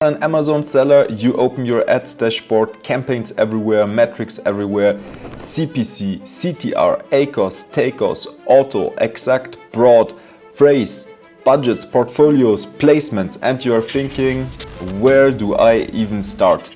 An Amazon seller, you open your ads dashboard, campaigns everywhere, metrics everywhere, CPC, CTR, ACOS, TACOS, auto, exact, broad, phrase, budgets, portfolios, placements, and you're thinking, where do I even start?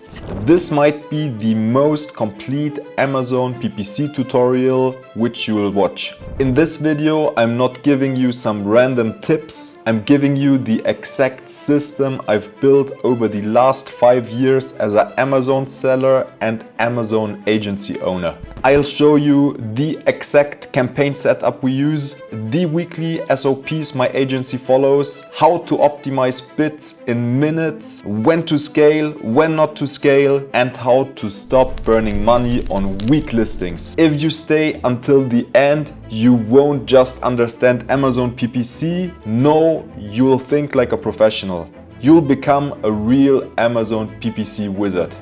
This might be the most complete Amazon PPC tutorial which you will watch. In this video, I'm not giving you some random tips. I'm giving you the exact system I've built over the last 5 years as an Amazon seller and Amazon agency owner. I'll show you the exact campaign setup we use, the weekly SOPs my agency follows, how to optimize bids in minutes, when to scale, when not to scale, and how to stop burning money on weak listings. If you stay until the end, you won't just understand Amazon PPC, no, you'll think like a professional. You'll become a real Amazon PPC wizard.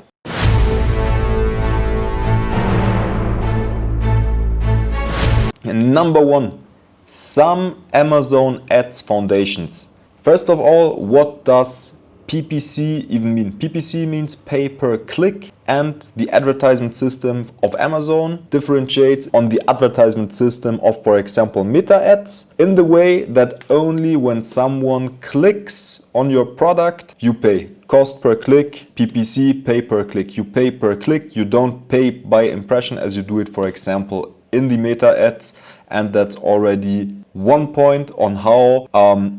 And number one, some Amazon ads foundations. First of all, what does PPC even mean? PPC means pay per click, and the advertisement system of Amazon differentiates on the advertisement system of, for example, meta ads, in the way that only when someone clicks on your product, you pay. Cost per click, PPC, pay per click. You pay per click, you don't pay by impression as you do it, for example, in the meta ads. And that's already one point on how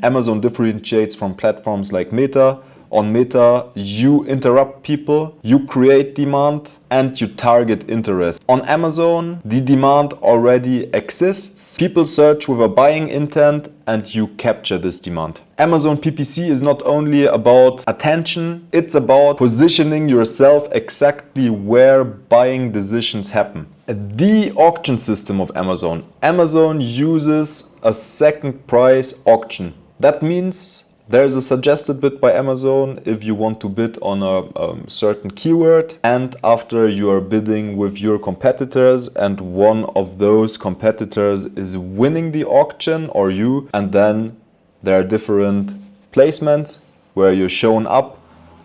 Amazon differentiates from platforms like Meta. On Meta, you interrupt people, you create demand, and you target interest. On Amazon, the demand already exists. People search with a buying intent, and you capture this demand. Amazon PPC is not only about attention, it's about positioning yourself exactly where buying decisions happen. The auction system of Amazon. Amazon uses a second price auction. That means there's a suggested bid by Amazon if you want to bid on a certain keyword, and after you are bidding with your competitors and one of those competitors is winning the auction or you, and then there are different placements where you're shown up,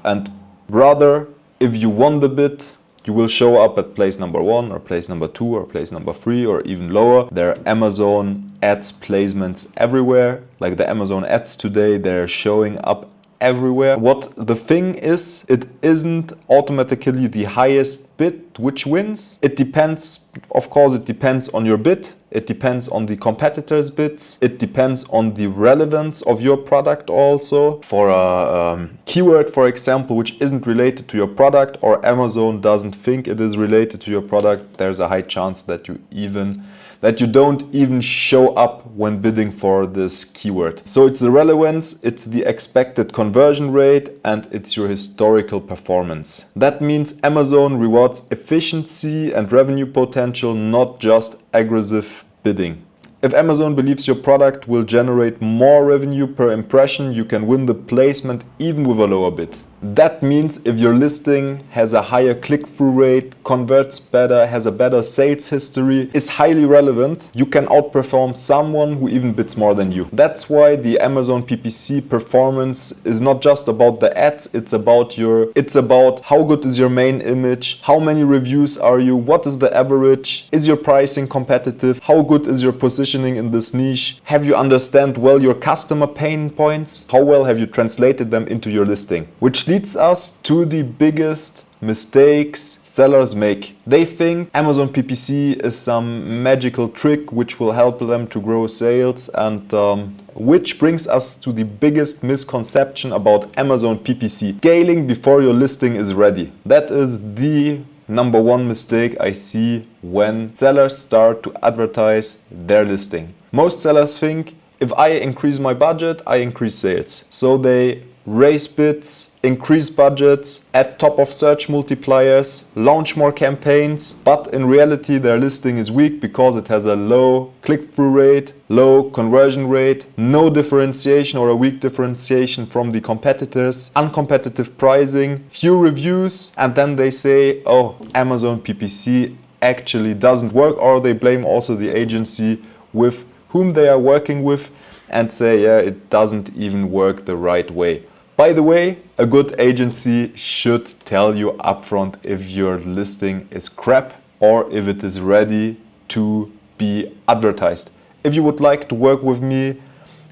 and rather if you won the bid, you will show up at place number 1 or place number 2 or place number 3 or even lower. There are Amazon ads placements everywhere. Like the Amazon ads today, they're showing up everywhere. What the thing is, it isn't automatically the highest bid which wins. It depends, of course, it depends on your bid. It depends on the competitors' bids. It depends on the relevance of your product also. For a keyword, for example, which isn't related to your product, or Amazon doesn't think it is related to your product, there's a high chance that you don't even show up when bidding for this keyword. So it's the relevance, it's the expected conversion rate, and it's your historical performance. That means Amazon rewards efficiency and revenue potential, not just aggressive bidding. If Amazon believes your product will generate more revenue per impression, you can win the placement even with a lower bid. That means if your listing has a higher click-through rate, converts better, has a better sales history, is highly relevant, you can outperform someone who even bids more than you. That's why the Amazon PPC performance is not just about the ads, it's about how good is your main image, how many reviews are you, what is the average, is your pricing competitive, how good is your positioning in this niche, have you understand well your customer pain points, how well have you translated them into your listing. Which leads us to the biggest mistakes sellers make. They think Amazon PPC is some magical trick which will help them to grow sales, and which brings us to the biggest misconception about Amazon PPC. Scaling before your listing is ready. That is the number one mistake I see when sellers start to advertise their listing. Most sellers think, if I increase my budget, I increase sales. So they raise bids, increase budgets, add top of search multipliers, launch more campaigns, but in reality their listing is weak because it has a low click-through rate, low conversion rate, no differentiation or a weak differentiation from the competitors, uncompetitive pricing, few reviews, and then they say, oh, Amazon PPC actually doesn't work, or they blame also the agency with whom they are working with and say, yeah, it doesn't even work the right way. By the way, a good agency should tell you upfront if your listing is crap or if it is ready to be advertised. If you would like to work with me,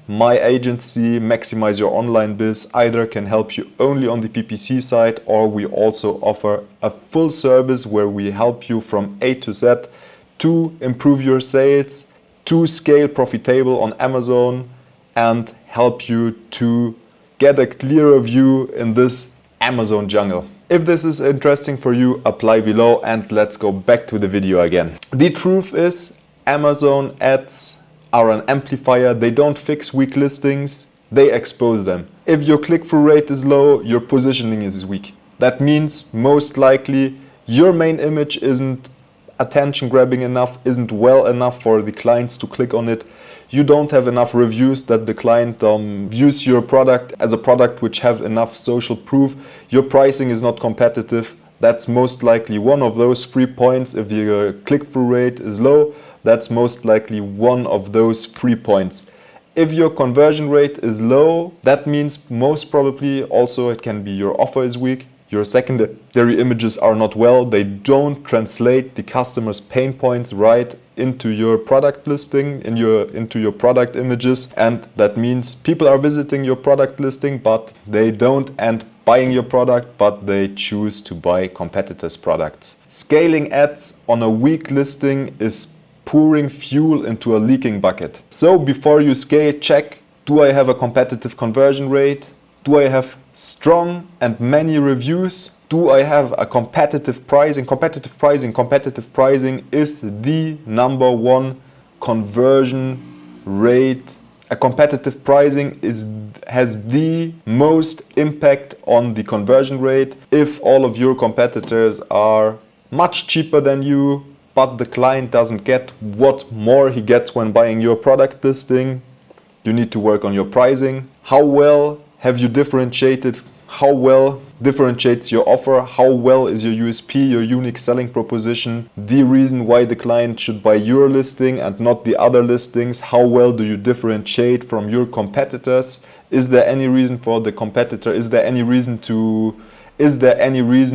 my agency, Maximize Your Online Biz, either can help you only on the PPC side, or we also offer a full service where we help you from A to Z to improve your sales, to scale profitable on Amazon, and help you to get a clearer view in this Amazon jungle. If this is interesting for you, apply below and let's go back to the video again. The truth is, Amazon ads are an amplifier. They don't fix weak listings, they expose them. If your click-through rate is low, your positioning is weak. That means most likely your main image isn't attention grabbing enough, isn't well enough for the clients to click on it. You don't have enough reviews that the client views your product as a product which have enough social proof. Your pricing is not competitive. That's most likely one of those 3 points. If your click-through rate is low, that's most likely one of those 3 points. If your conversion rate is low, that means most probably also it can be your offer is weak. Your secondary images are not well. They don't translate the customer's pain points right into your product listing, into your product images. And that means people are visiting your product listing, but they don't end buying your product, but they choose to buy competitors' products. Scaling ads on a weak listing is pouring fuel into a leaking bucket. So before you scale, check, do I have a competitive conversion rate? Do I have strong and many reviews? Do I have a competitive pricing? Competitive pricing is the number one conversion rate. A competitive pricing has the most impact on the conversion rate. If all of your competitors are much cheaper than you, but the client doesn't get what more he gets when buying your product listing, you need to work on your pricing. How well have you differentiated? How well differentiates your offer? How well is your USP, your unique selling proposition, the reason why the client should buy your listing and not the other listings? How well do you differentiate from your competitors? Is there any reason for the competitor? Is there any reason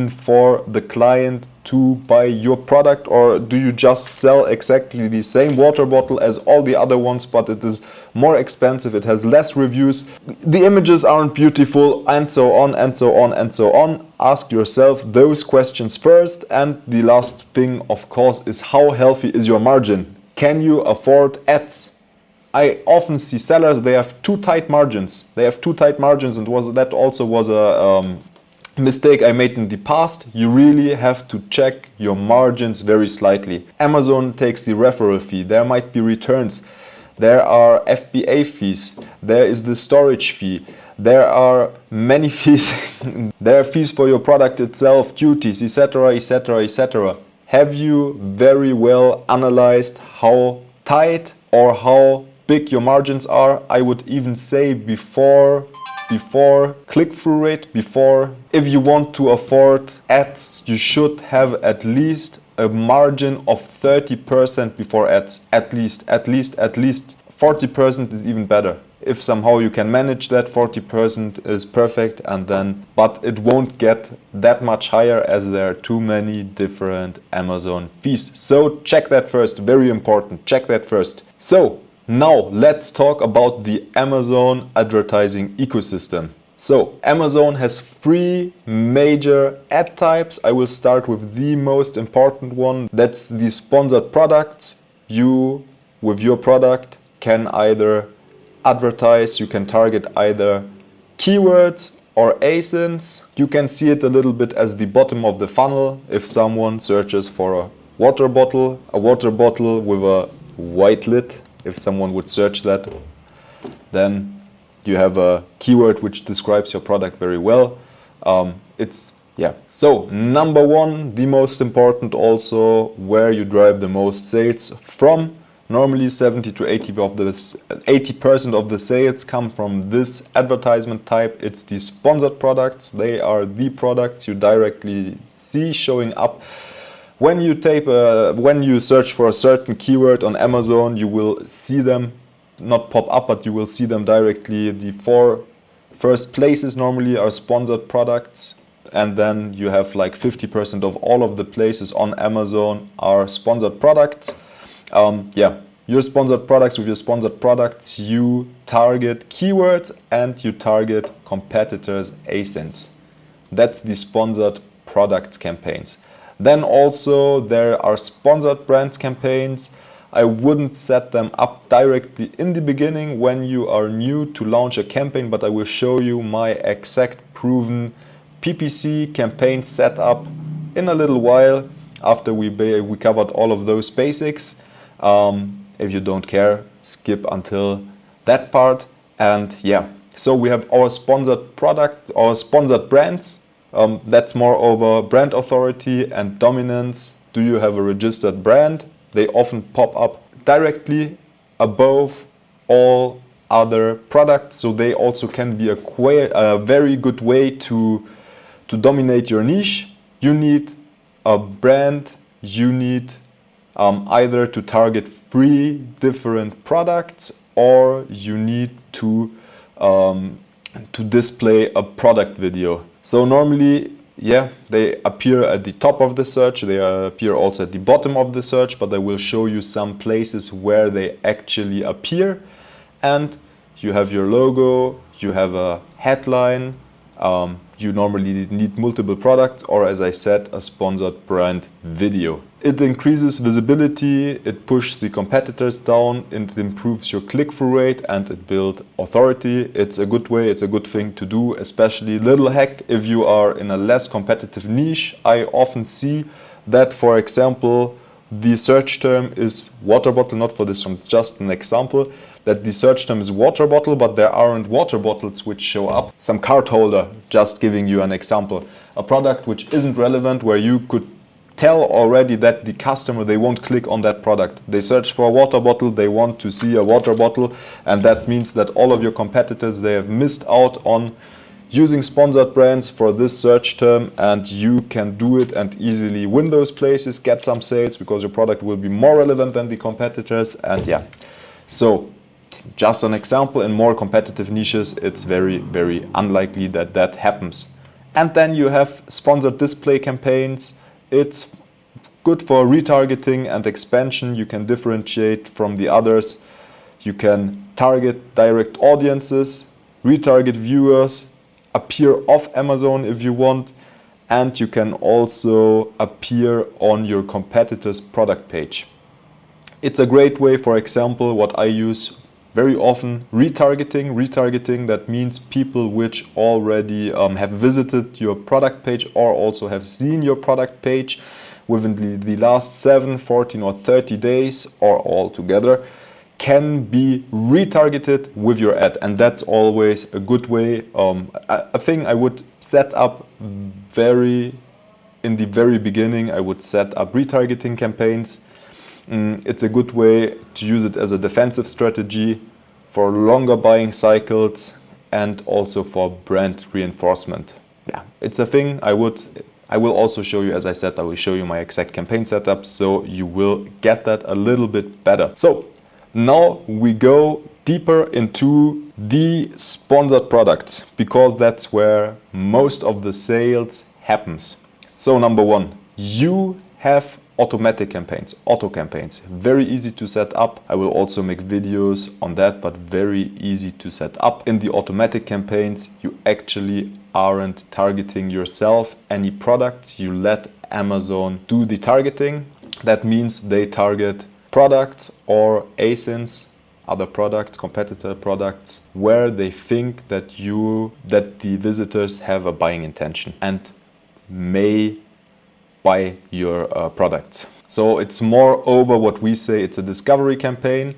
for the client to buy your product, or do you just sell exactly the same water bottle as all the other ones, but it is more expensive, it has less reviews, the images aren't beautiful, and so on and so on and so on? Ask yourself those questions first. And the last thing, of course, is how healthy is your margin? Can you afford ads? I often see sellers, they have too tight margins. And that also was a mistake I made in the past. You really have to check your margins very slightly. Amazon takes the referral fee. There might be returns. There are FBA fees. There is the storage fee. There are many fees. There are fees for your product itself, duties, etc., etc., etc. Have you very well analyzed how tight or how big your margins are? I would even say before click-through rate, if you want to afford ads, you should have at least a margin of 30% before ads. At least 40% is even better. If somehow you can manage that, 40% is perfect, but it won't get that much higher as there are too many different Amazon fees. So check that first, very important, check that first. So now let's talk about the Amazon advertising ecosystem. So Amazon has 3 major ad types. I will start with the most important one. That's the sponsored products. You, with your product, can either advertise, you can target either keywords or ASINs. You can see it a little bit as the bottom of the funnel. If someone searches for a water bottle with a white lid, if someone would search that, then you have a keyword which describes your product very well. So number one, the most important, also where you drive the most sales from. Normally 70 to 80% of the sales come from this advertisement type. It's the sponsored products. They are the products you directly see showing up. When you search for a certain keyword on Amazon, you will see them not pop up, but you will see them directly. The 4 First places normally are sponsored products, and then you have like 50% of all of the places on Amazon are sponsored products. Your sponsored products, with your sponsored products, you target keywords and you target competitors' ASINs. That's the sponsored products campaigns. Then also there are sponsored brands campaigns. I wouldn't set them up directly in the beginning when you are new to launch a campaign, but I will show you my exact proven PPC campaign setup in a little while after we covered all of those basics. If you don't care, skip until that part. And yeah, so we have our sponsored product, our sponsored brands. That's more over brand authority and dominance. Do you have a registered brand? They often pop up directly above all other products, so they also can be a very good way to dominate your niche. You need a brand, you need either to target 3 different products, or you need to display a product video. So normally, yeah, they appear at the top of the search, they appear also at the bottom of the search, but I will show you some places where they actually appear. And you have your logo, you have a headline, you normally need multiple products, or as I said, a sponsored brand video. It increases visibility, it pushes the competitors down, it improves your click-through rate, and it builds authority. It's a good way, it's a good thing to do, especially little hack if you are in a less competitive niche. I often see that, for example, the search term is water bottle, not for this one, it's just an example, that the search term is water bottle, but there aren't water bottles which show up. Some card holder, just giving you an example. A product which isn't relevant, where you could tell already that the customer, they won't click on that product. They search for a water bottle, they want to see a water bottle, and that means that all of your competitors, they have missed out on using sponsored brands for this search term, and you can do it and easily win those places, get some sales, because your product will be more relevant than the competitors. And yeah, so just an example, in more competitive niches, it's very, very unlikely that that happens. And then you have sponsored display campaigns. It's good for retargeting and expansion. You can differentiate from the others. You can target direct audiences, retarget viewers, appear off Amazon if you want, and you can also appear on your competitor's product page. It's a great way, for example, what I use very often, retargeting. Retargeting, that means people which already have visited your product page or also have seen your product page within the last 7, 14 or 30 days or all together can be retargeted with your ad. And that's always a good way. A thing I would set up in the very beginning, I would set up retargeting campaigns. It's a good way to use it as a defensive strategy for longer buying cycles and also for brand reinforcement. Yeah, it's a thing I will also show you, as I said, I will show you my exact campaign setup, so you will get that a little bit better. So now we go deeper into the sponsored products, because that's where most of the sales happens. So number 1, you have automatic campaigns, auto campaigns, very easy to set up. I will also make videos on that, but very easy to set up. In the automatic campaigns, you actually aren't targeting yourself any products. You let Amazon do the targeting. That means they target products or ASINs, other products, competitor products, where they think that the visitors have a buying intention and may buy your products. So it's more over what we say, it's a discovery campaign.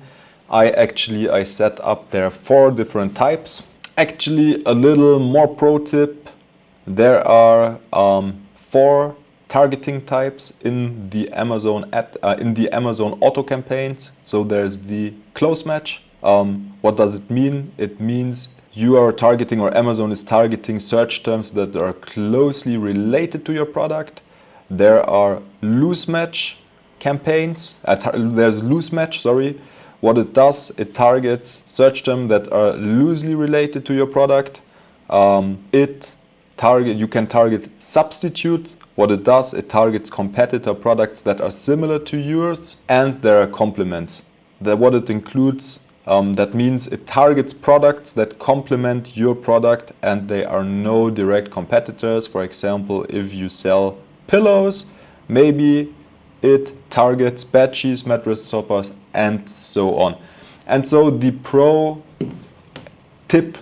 I set up there 4 different types. Actually, a little more pro tip, there are 4 targeting types in the Amazon auto campaigns. So there's the close match. What does it mean? It means you are targeting, or Amazon is targeting, search terms that are closely related to your product. There are loose match campaigns. There's loose match, sorry. What it does, it targets search terms that are loosely related to your product. You can target substitute. What it does, it targets competitor products that are similar to yours, and there are complements. What it includes, that means it targets products that complement your product and they are no direct competitors. For example, if you sell pillows, maybe it targets bed sheets, mattress toppers, and so on. And so the pro tip,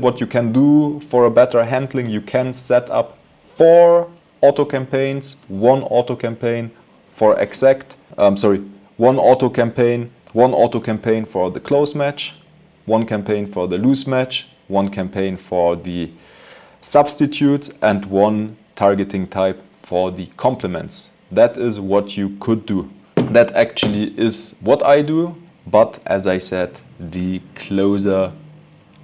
what you can do for a better handling, you can set up 4 auto campaigns, 1 auto campaign for one auto campaign for the close match, 1 campaign for the loose match, 1 campaign for the substitutes, and 1 targeting type for the complements. That is what you could do. That actually is what I do, but as I said, the closer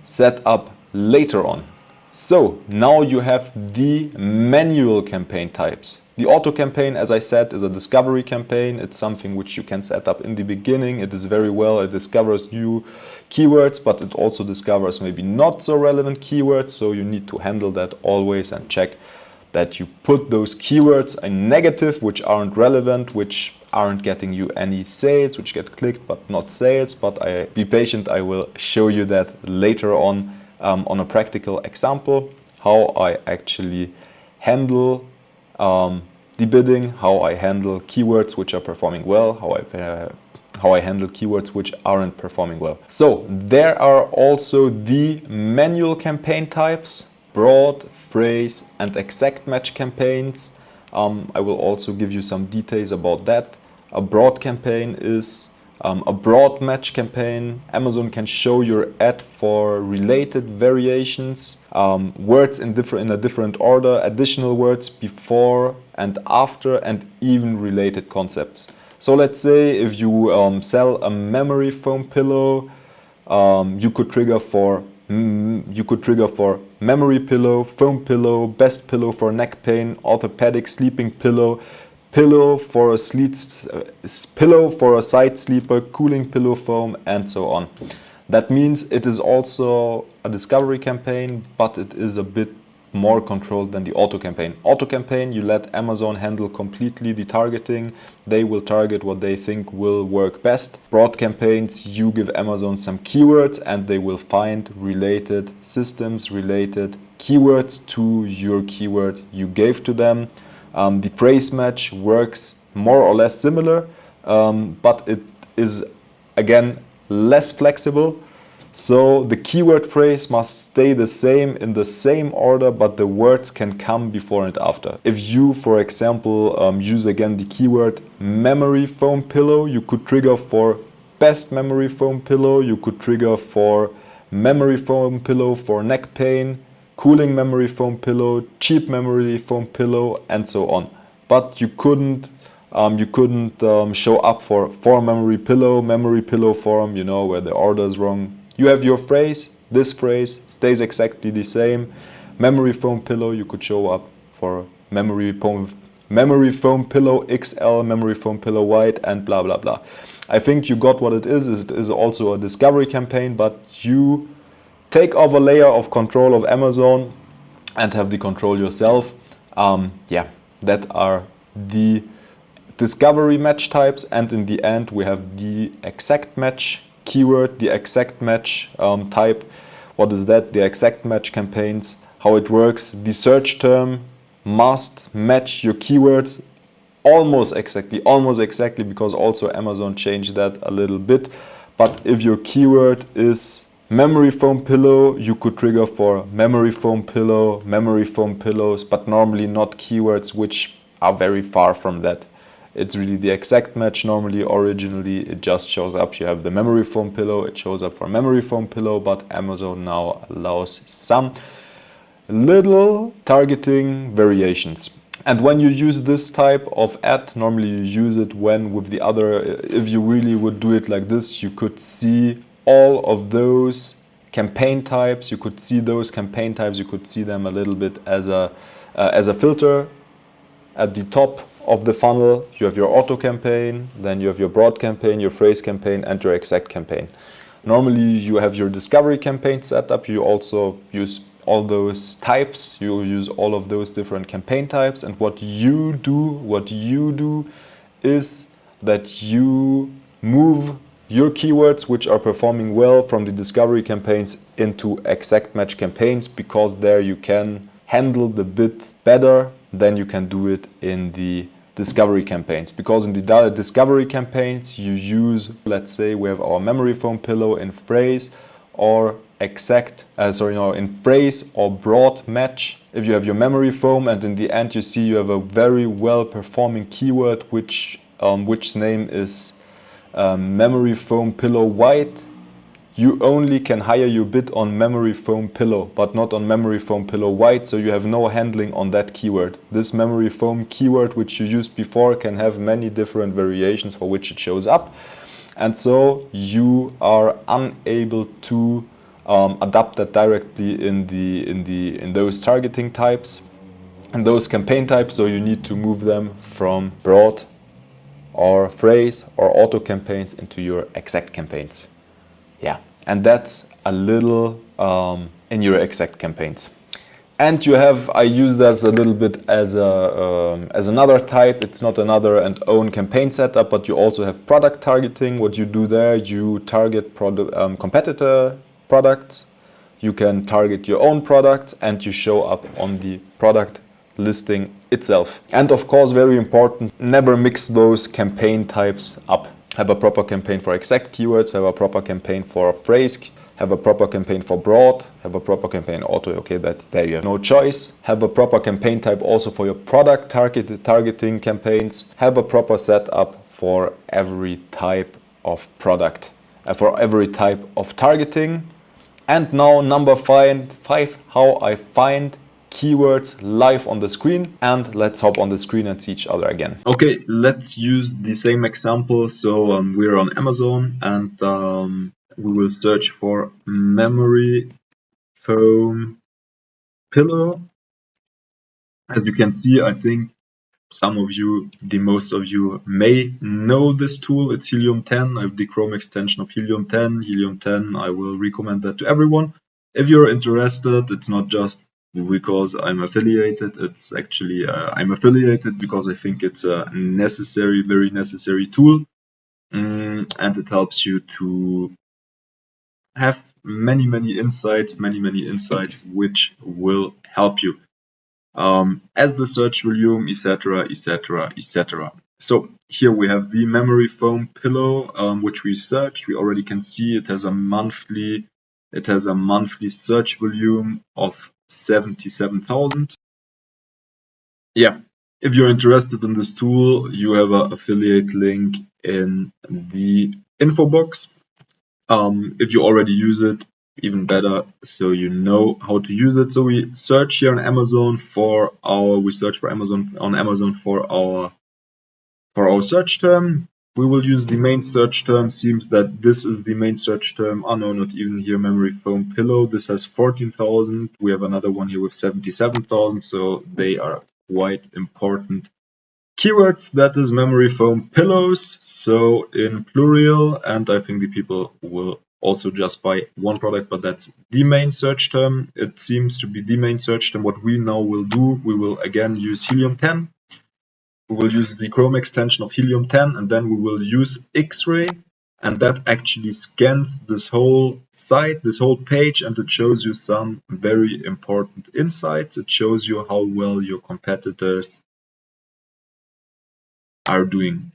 set up later on. So now you have the manual campaign types. The auto campaign, as I said, is a discovery campaign. It's something which you can set up in the beginning. It is very well, it discovers new keywords, but it also discovers maybe not so relevant keywords. So you need to handle that always and check that you put those keywords in negative, which aren't relevant, which aren't getting you any sales, which get clicked but not sales. But be patient, I will show you that later on a practical example, how I actually handle the bidding, how I handle keywords which are performing well, how I handle keywords which aren't performing well. So there are also the manual campaign types, broad, phrase, and exact match campaigns. I will also give you some details about that. A broad campaign is a broad match campaign. Amazon can show your ad for related variations, words in a different order, additional words before and after, and even related concepts. So let's say if you sell a memory foam pillow, you could trigger for memory pillow, foam pillow, best pillow for neck pain, orthopedic sleeping pillow, pillow for a side sleeper, cooling pillow foam, and so on. That means it is also a discovery campaign, but it is a bit more controlled than the auto campaign. Auto campaign, you let Amazon handle completely the targeting. They will target what they think will work best. Broad campaigns, you give Amazon some keywords and they will find related systems, related keywords to your keyword you gave to them. The phrase match works more or less similar, but it is again less flexible. So the keyword phrase must stay the same in the same order, but the words can come before and after. If you, for example, use again the keyword memory foam pillow, you could trigger for best memory foam pillow, you could trigger for memory foam pillow for neck pain, cooling memory foam pillow, cheap memory foam pillow, and so on. But you couldn't show up for memory pillow form, you know, where the order is wrong. You have your phrase, this phrase stays exactly the same. Memory foam pillow, you could show up for memory foam pillow XL, memory foam pillow white, and blah blah blah. I think you got what it is. It is also a discovery campaign, but you take off a layer of control of Amazon and have the control yourself. That are the discovery match types, and in the end we have the exact match keyword, the exact match type. What is that? The exact match campaigns, how it works. The search term must match your keywords almost exactly, because also Amazon changed that a little bit. But if your keyword is memory foam pillow, you could trigger for memory foam pillow, memory foam pillows, but normally not keywords which are very far from that. It's really the exact match. Normally, originally, it just shows up. You have the memory foam pillow, it shows up for memory foam pillow, but Amazon now allows some little targeting variations. And when you use this type of ad, normally you use it with the other, if you really would do it like this, you could see all of those campaign types. You could see those campaign types, you could see them a little bit as a filter. At the top of the funnel, you have your auto campaign, then you have your broad campaign, your phrase campaign, and your exact campaign. Normally you have your discovery campaign set up. You also use all those types. You use all of those different campaign types, and what you do is that you move your keywords which are performing well from the discovery campaigns into exact match campaigns, because there you can handle the bid better than you can do it in the discovery campaigns. Because in the discovery campaigns you use, let's say we have our memory foam pillow in phrase or in phrase or broad match. If you have your memory foam and in the end you see you have a very well performing keyword which name is memory foam pillow white, you only can hire your bid on memory foam pillow, but not on memory foam pillow white, so you have no handling on that keyword. This memory foam keyword which you used before can have many different variations for which it shows up, and so you are unable to adapt that directly in those targeting types and those campaign types, so you need to move them from broad or phrase or auto campaigns into your exact campaigns. Yeah, and that's a little in your exact campaigns. And you have, I use that a little bit as another type. It's not another and own campaign setup, but you also have product targeting. What you do there, you target competitor products, you can target your own products, and you show up on the product listing itself. And of course, very important, never mix those campaign types up. Have a proper campaign for exact keywords, have a proper campaign for phrase, have a proper campaign for broad, have a proper campaign auto. Okay, there you have no choice. Have a proper campaign type also for your product targeting campaigns. Have a proper setup for every type of product, for every type of targeting. And now number 5, how I find keywords live on the screen. And let's hop on the screen and see each other again. Okay, let's use the same example. So we're on Amazon and we will search for memory foam pillow. As you can see, I think most of you may know this tool. It's Helium 10. I have the Chrome extension of Helium 10. Helium 10, I will recommend that to everyone. If you're interested, it's not just because I'm affiliated. It's actually, I'm affiliated because I think it's a very necessary tool. And it helps you to have many insights which will help you. As the search volume, etc. So here we have the memory foam pillow, which we searched. We already can see it has a monthly search volume of 77,000. Yeah, if you're interested in this tool, you have an affiliate link in the info box. If you already use it, even better, so you know how to use it. So we search here on Amazon for our search term. We will use the main search term. Seems that this is the main search term. Oh no, not even here. Memory foam pillow. This has 14,000. We have another one here with 77,000. So they are quite important keywords. That is memory foam pillows. So in plural, and I think the people will also just buy one product, but that's the main search term. It seems to be the main search term. What we now will do, we will again use Helium 10. We will use the Chrome extension of Helium 10, and then we will use X-Ray, and that actually scans this whole site, this whole page, and it shows you some very important insights. It shows you how well your competitors are doing.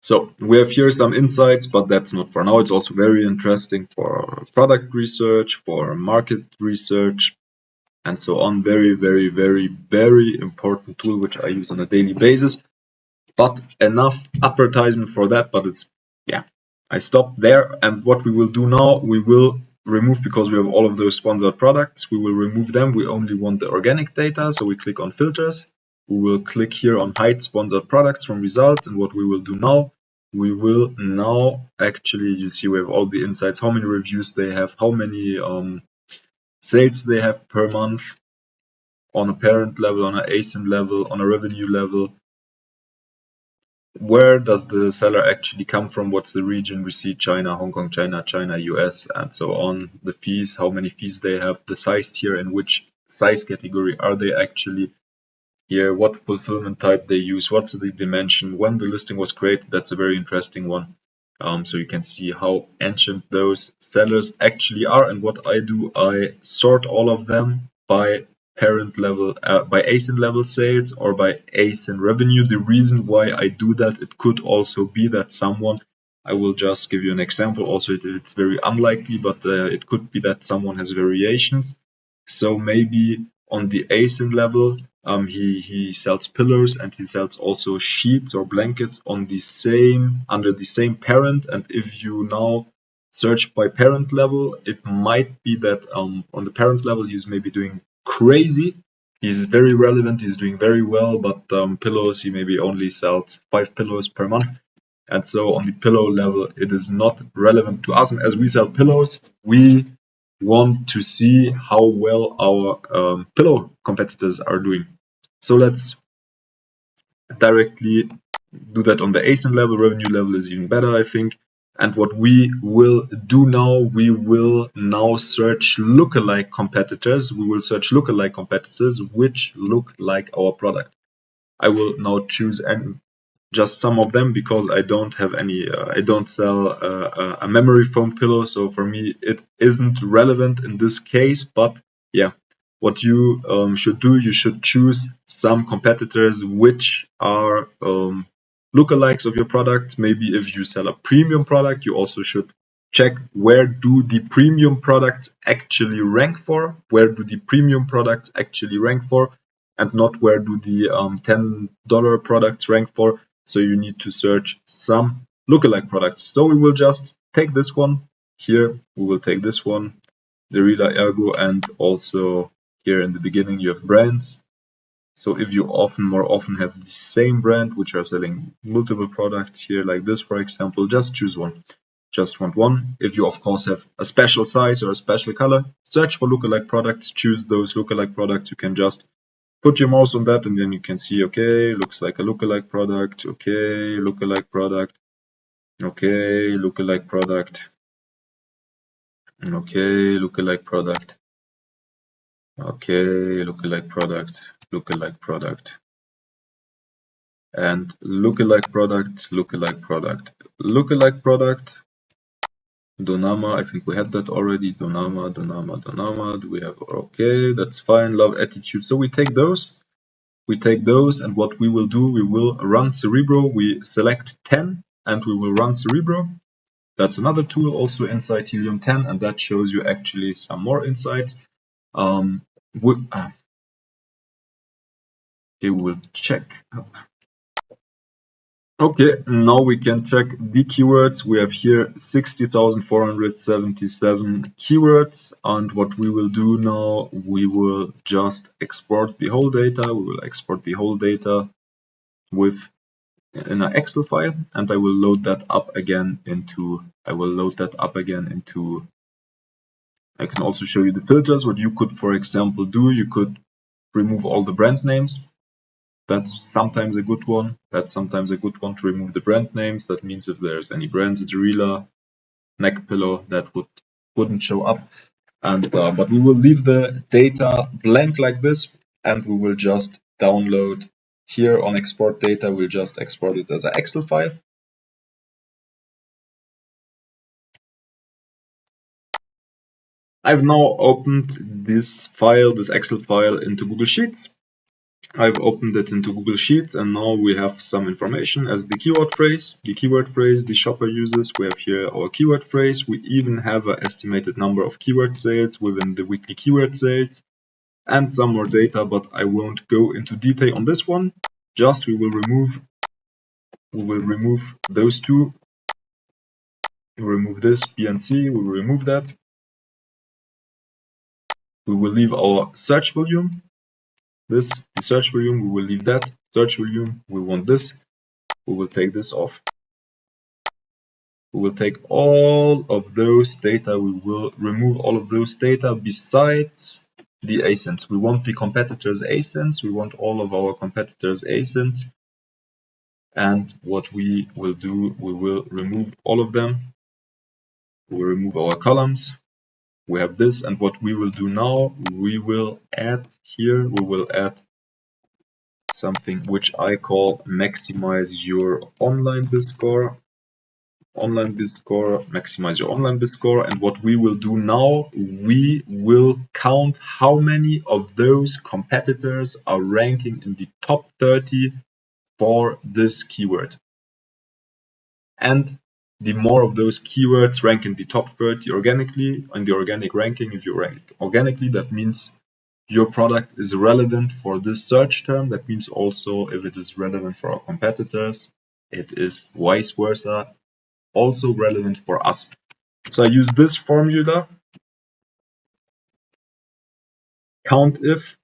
So we have here some insights, but that's not for now. It's also very interesting for product research, for market research, and so on. Very important tool, which I use on a daily basis. But enough advertisement for that, but it's, yeah, I stopped there. And what we will do now, we will remove, because we have all of those sponsored products, we will remove them. We only want the organic data. So we click on filters. We will click here on hide sponsored products from results. And what we will do now, we will now actually, you see we have all the insights, how many reviews they have, how many sales they have per month on a parent level, on an ASIN level, on a revenue level. where does the seller actually come from? What's the region? We see China, Hong Kong, China, US, and so on. The fees, how many fees they have, the size tier, in which size category are they actually here, what fulfillment type they use, what's the dimension, when the listing was created. That's a very interesting one. So you can see how ancient those sellers actually are. And what I do, I sort all of them by parent level, by ASIN level sales or by ASIN revenue. The reason why I do that, it could also be that someone, I will just give you an example. Also, it's very unlikely, but it could be that someone has variations. So maybe on the ASIN level, he sells pillows and he sells also sheets or blankets on the same under the same parent. And if you now search by parent level, it might be that on the parent level he's maybe doing crazy. He's very relevant. He's doing very well, but pillows, he maybe only sells 5 pillows per month. And so on the pillow level, it is not relevant to us. And as we sell pillows, we want to see how well our pillow competitors are doing. So let's directly do that on the ASIN level. Revenue level is even better, I think. And what we will do now, we will now search lookalike competitors. We will search lookalike competitors which look like our product. I will now choose just some of them because I don't have any, I don't sell a memory foam pillow. So for me, it isn't relevant in this case. But yeah, what you should do, you should choose some competitors which are lookalikes of your product. Maybe if you sell a premium product, you also should check where do the premium products actually rank for, where do the premium products actually rank for, and not where do the $10 products rank for. So you need to search some lookalike products. So we will just take this one here. We will take this one, the Rela Ergo, and also here in the beginning you have brands. So if you more often have the same brand which are selling multiple products here like this, for example, just choose one. Just want one. If you of course have a special size or a special color, search for lookalike products, choose those lookalike products. You can just put your mouse on that and then you can see, okay, looks like a lookalike product. Okay, lookalike product. Okay, lookalike product. Okay, lookalike product. Okay, lookalike product. Lookalike product. And lookalike product, lookalike product, lookalike product. Donama, I think we had that already. Donama, Donama, Donama. Do we have? Okay, that's fine. Love attitude. So we take those. We take those, and what we will do, we will run Cerebro. We select 10, and we will run Cerebro. That's another tool also inside Helium 10, and that shows you actually some more insights. Okay, we will check. Okay, now we can check the keywords. We have here 60,477 keywords, and what we will do now, we will just export the whole data. We will export the whole data with in an Excel file, and I will load that up again into. I can also show you the filters. What you could, for example, do, you could remove all the brand names. That's sometimes a good one. That's sometimes a good one to remove the brand names. That means if there's any brands at Rela, neck pillow, that wouldn't show up. And but we will leave the data blank like this, and we will just download here on export data. We'll just export it as an Excel file. I've now opened this file, this Excel file, into Google Sheets. I've opened it into Google Sheets, and now we have some information as the keyword phrase the shopper uses. We have here our keyword phrase. We even have an estimated number of keyword sales within the weekly keyword sales and some more data, but I won't go into detail on this one. Just we will remove those two. We'll remove this B and C. We will remove that. We will leave our search volume. This, the search volume, we will leave that. Search volume, we want this. We will take this off. We will take all of those data. We will remove all of those data besides the ASINs. We want the competitors' ASINs. We want all of our competitors' ASINs. And what we will do, we will remove all of them. We will remove our columns. We have this, and what we will do now, we will add here, we will add something which I call maximize your online biz score. Online biz score, maximize your online biz score. And what we will do now, we will count how many of those competitors are ranking in the top 30 for this keyword. And the more of those keywords rank in the top 30 organically, in the organic ranking, if you rank organically, that means your product is relevant for this search term. That means also if it is relevant for our competitors, it is vice versa, also relevant for us. So I use this formula, count if.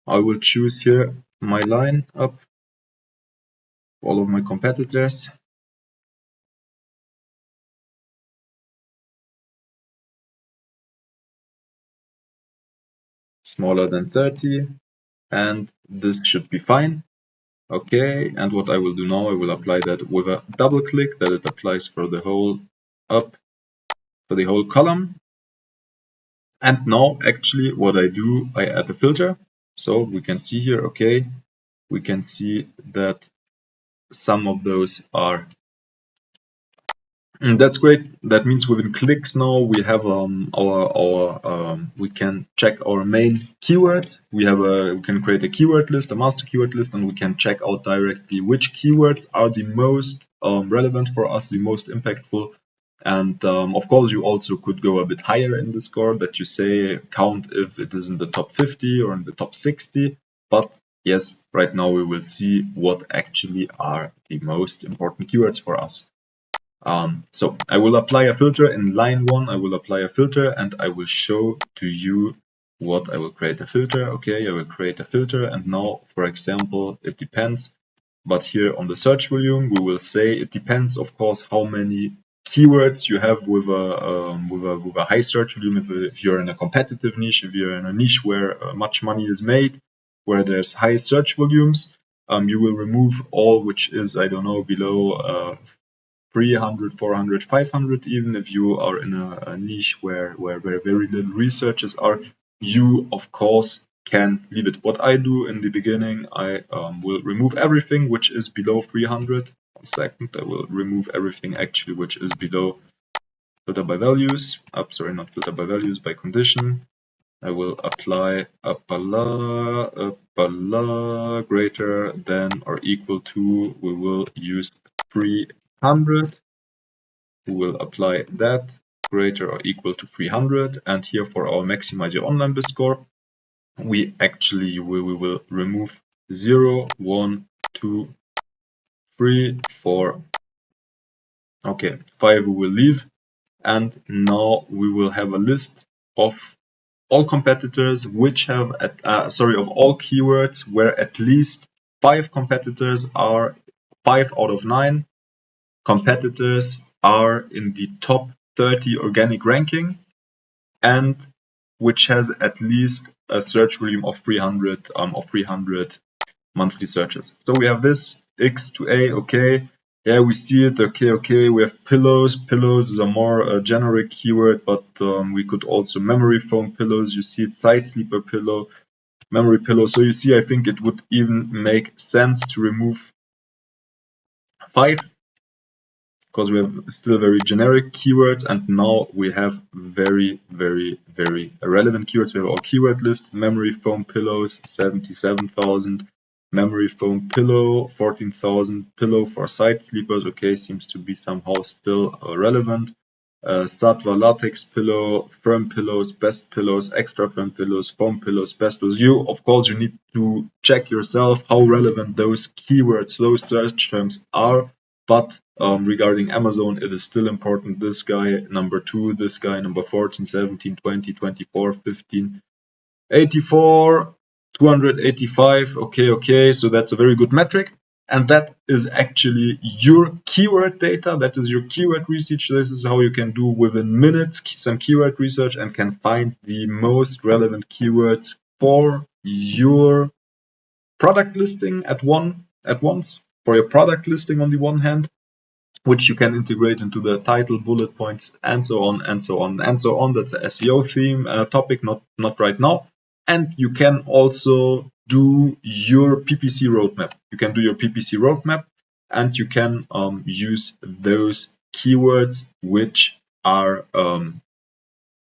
I will choose here my line up, all of my competitors. Smaller than 30, and this should be fine. Okay, and what I will do now, I will apply that with a double click, that it applies for the whole up, for the whole column. And now actually what I do, I add a filter. So we can see here, okay, we can see that some of those are, and that's great. That means within clicks now we have we can check our main keywords. We can create a keyword list, a master keyword list, and we can check out directly which keywords are the most relevant for us, the most impactful. And of course, you also could go a bit higher in the score, that you say count if it is in the top 50 or in the top 60. But yes, right now we will see what actually are the most important keywords for us. So I will apply a filter in line 1. I will apply a filter and I will show to you what I will create a filter. Okay, I will create a filter, and now, for example, it depends. But here on the search volume, we will say it depends, of course, how many keywords you have with a high search volume. If you're in a competitive niche, if you're in a niche where much money is made, where there's high search volumes, you will remove all which is, I don't know, below 300, 400, 500. Even if you are in a niche where very little researchers are, you of course can leave it. What I do in the beginning, I will remove everything which is below 300. 1 second, I will remove everything actually which is below filter by values. Sorry, not filter by values, by condition. I will apply appala greater than or equal to, we will use 300. We will apply that greater or equal to 300. And here for our maximize your online biz score, we will remove 0, 1, 2, 3, 4. Okay, 5 we will leave. And now we will have a list of all competitors which have of all keywords where at least 5 competitors are 5 out of 9 competitors are in the top 30 organic ranking, and which has at least a search volume of 300 monthly searches. So we have this X to A. Okay, yeah, we see it. Okay, we have pillows. Pillows is a more generic keyword, but we could also memory foam pillows. You see it, side sleeper pillow, memory pillow. So you see, I think it would even make sense to remove 5, because we have still very generic keywords, and now we have very relevant keywords. We have our keyword list: memory foam pillows, 77,000, memory foam pillow, 14,000, pillow for side sleepers. Okay, seems to be somehow still relevant. Sattva latex pillow, firm pillows, best pillows, extra firm pillows, foam pillows, best pillows. You, of course, you need to check yourself how relevant those keywords, those search terms are. But regarding Amazon, it is still important. This guy, number 2, this guy, number 14, 17, 20, 24, 15, 84, 285. Okay, so that's a very good metric. And that is actually your keyword data. That is your keyword research. This is how you can do within minutes some keyword research and can find the most relevant keywords for your product listing at once. for your product listing on the one hand, which you can integrate into the title, bullet points, and so on, and so on, and so on. That's a SEO theme topic, not right now. And you can also do your PPC roadmap. You can do your PPC roadmap, and you can use those keywords which are,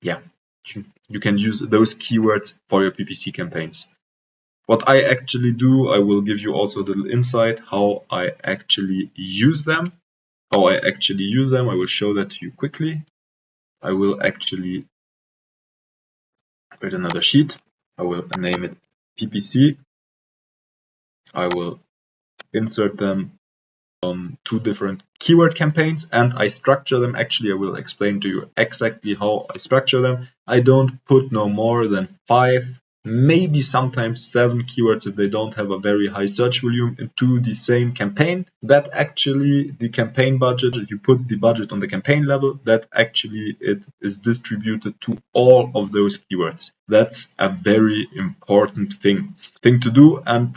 you can use those keywords for your PPC campaigns. What I actually do, I will give you also a little insight how I actually use them. I will show that to you quickly. I will actually create another sheet. I will name it PPC. I will insert them on 2 different keyword campaigns, and I structure them. Actually, I will explain to you exactly how I structure them. I don't put no more than 5, maybe sometimes 7 keywords if they don't have a very high search volume into the same campaign. That actually the campaign budget, you put the budget on the campaign level, that actually it is distributed to all of those keywords. That's a very important thing to do. And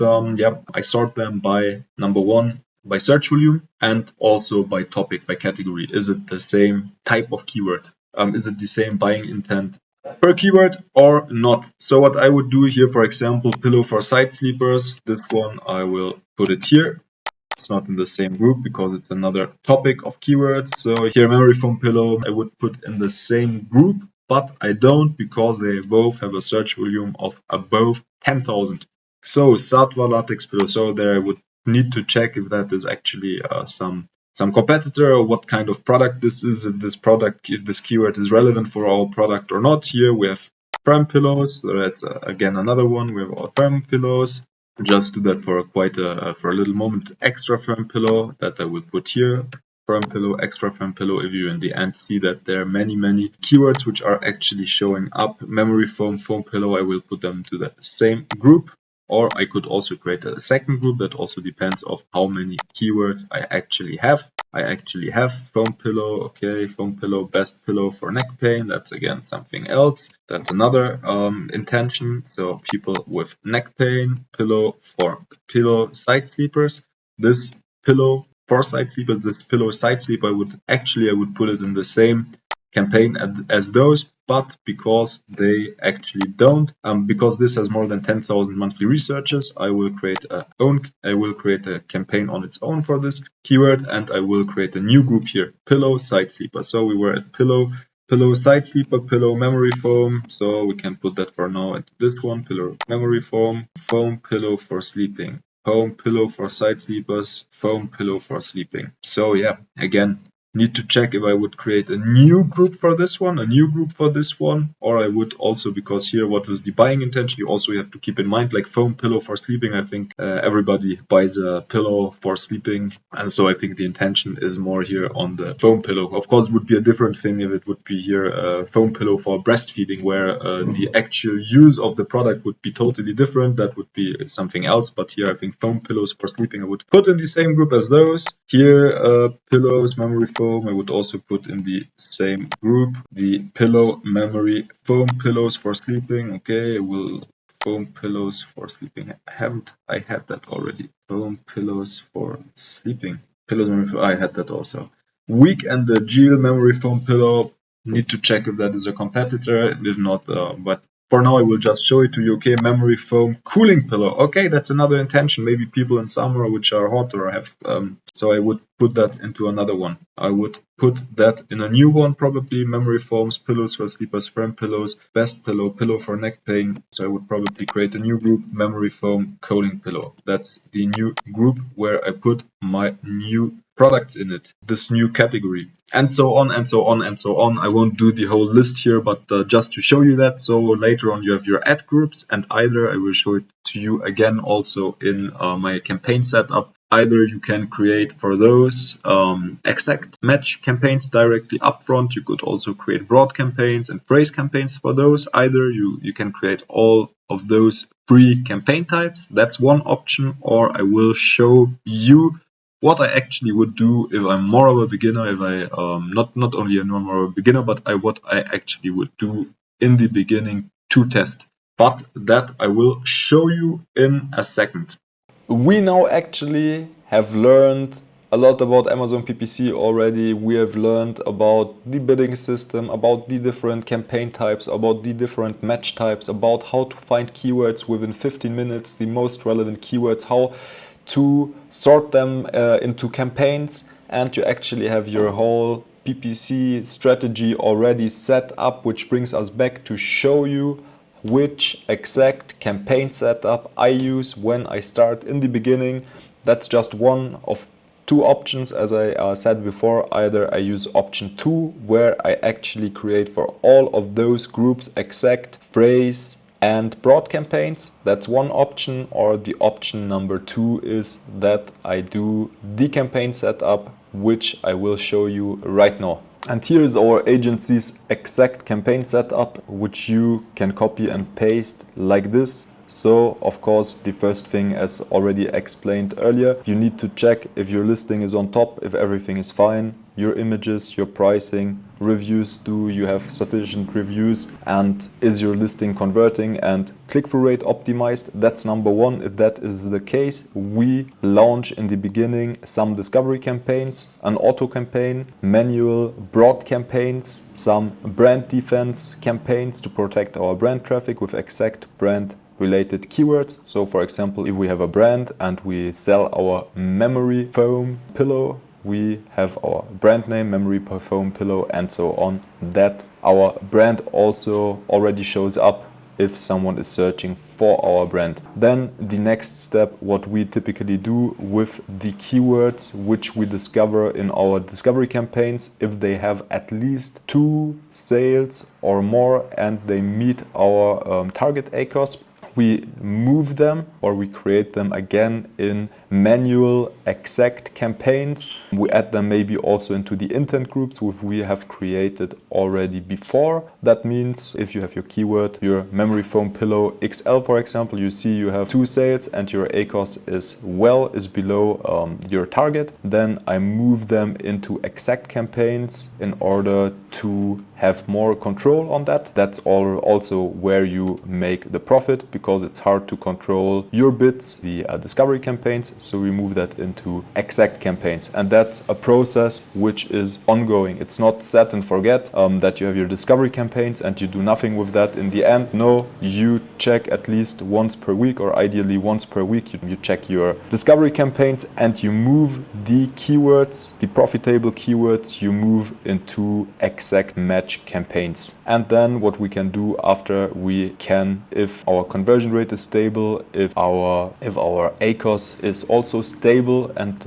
I sort them by number 1, by search volume, and also by topic, by category. Is it the same type of keyword? Is it the same buying intent per keyword or not? So what I would do here, for example, pillow for side sleepers, this one I will put it here. It's not in the same group because it's another topic of keywords. So here, memory foam pillow, I would put in the same group, but I don't because they both have a search volume of above 10,000. So Satva latex pillow, so there I would need to check if that is actually some competitor or what kind of product this is, if this keyword is relevant for our product or not. Here we have firm pillows, so that's again another one. We have our firm pillows. Just do that for for a little moment. Extra firm pillow that I will put here. Firm pillow, extra firm pillow. If you in the end see that there are many keywords which are actually showing up. Memory foam, foam pillow, I will put them to the same group. Or I could also create a second group. That also depends on how many keywords I actually have. I actually have foam pillow, okay, foam pillow, best pillow for neck pain. That's again something else. That's another intention. So people with neck pain, pillow for pillow side sleepers. This pillow for side sleepers, this pillow side sleep, I would put it in the same campaign as those, but because they actually don't, because this has more than 10,000 monthly researches, I will create a campaign on its own for this keyword, and I will create a new group here, pillow side sleeper. So we were at pillow side sleeper, pillow memory foam. So we can put that for now into this one, pillow memory foam, foam pillow for sleeping, foam pillow for side sleepers, foam pillow for sleeping. So yeah, again, need to check if I would create a new group for this one, or I would also, because here, what is the buying intention? You also have to keep in mind, like foam pillow for sleeping. I think everybody buys a pillow for sleeping, and so I think the intention is more here on the foam pillow. Of course, it would be a different thing if it would be here a foam pillow for breastfeeding, where the actual use of the product would be totally different. That would be something else. But here, I think foam pillows for sleeping I would put in the same group as those. Here, pillows, memory foam, I would also put in the same group. The pillow memory foam pillows for sleeping. Okay, foam pillows for sleeping. I had that already. Foam pillows for sleeping. Pillows memory. I had that also. Weak and the Gel memory foam pillow. Need to check if that is a competitor. If not, but for now, I will just show it to you. Okay, memory foam cooling pillow. Okay, that's another intention. Maybe people in summer which are hot or have. So I would put that into another one. I would put that in a new one, probably memory foams, pillows for sleepers, firm pillows, best pillow, pillow for neck pain. So I would probably create a new group, memory foam cooling pillow. That's the new group where I put my new products in it, this new category, and so on and so on and so on. I won't do the whole list here, but just to show you that. So later on you have your ad groups, and either I will show it to you again also in my campaign setup. Either you can create for those exact match campaigns directly upfront. You could also create broad campaigns and phrase campaigns for those. Either you can create all of those 3 campaign types. That's one option, or I will show you what I actually would do if I'm more of a beginner, if I not only a more of a beginner, but what I actually would do in the beginning to test. But that I will show you in a second. We now actually have learned a lot about Amazon PPC already. We have learned about the bidding system, about the different campaign types, about the different match types, about how to find keywords within 15 minutes, the most relevant keywords, how to sort them into campaigns, and you actually have your whole PPC strategy already set up, which brings us back to show you which exact campaign setup I use when I start in the beginning. That's just one of two options, as I said before. Either I use option 2, where I actually create for all of those groups exact phrase and broad campaigns. That's one option. Or the option number 2 is that I do the campaign setup, which I will show you right now. And here is our agency's exact campaign setup, which you can copy and paste like this. So, of course, the first thing, as already explained earlier, you need to check if your listing is on top, if everything is fine, your images, your pricing, reviews, do you have sufficient reviews, and is your listing converting and click-through rate optimized? That's number one. If that is the case, we launch in the beginning some discovery campaigns, an auto campaign, manual broad campaigns, some brand defense campaigns to protect our brand traffic with exact brand related keywords. So for example, if we have a brand and we sell our memory foam pillow, we have our brand name, memory foam pillow, and so on, that our brand also already shows up if someone is searching for our brand. Then the next step, what we typically do with the keywords which we discover in our discovery campaigns, if they have at least 2 sales or more and they meet our target ACOS, we move them or we create them again in manual exact campaigns. We add them maybe also into the intent groups which we have created already before. That means if you have your keyword, your memory foam pillow XL, for example, you see you have 2 sales and your ACOS is below your target, then I move them into exact campaigns in order to have more control on that. That's also where you make the profit, because it's hard to control your bids, the discovery campaigns. So we move that into exact campaigns, and that's a process which is ongoing. It's not set and forget that you have your discovery campaigns and you do nothing with that in the end. No, you check at least once per week, or ideally once per week, you check your discovery campaigns and you move the keywords, the profitable keywords, you move into exact match campaigns. And then what we can do after, we can, if our conversion rate is stable, if our ACOS is also stable and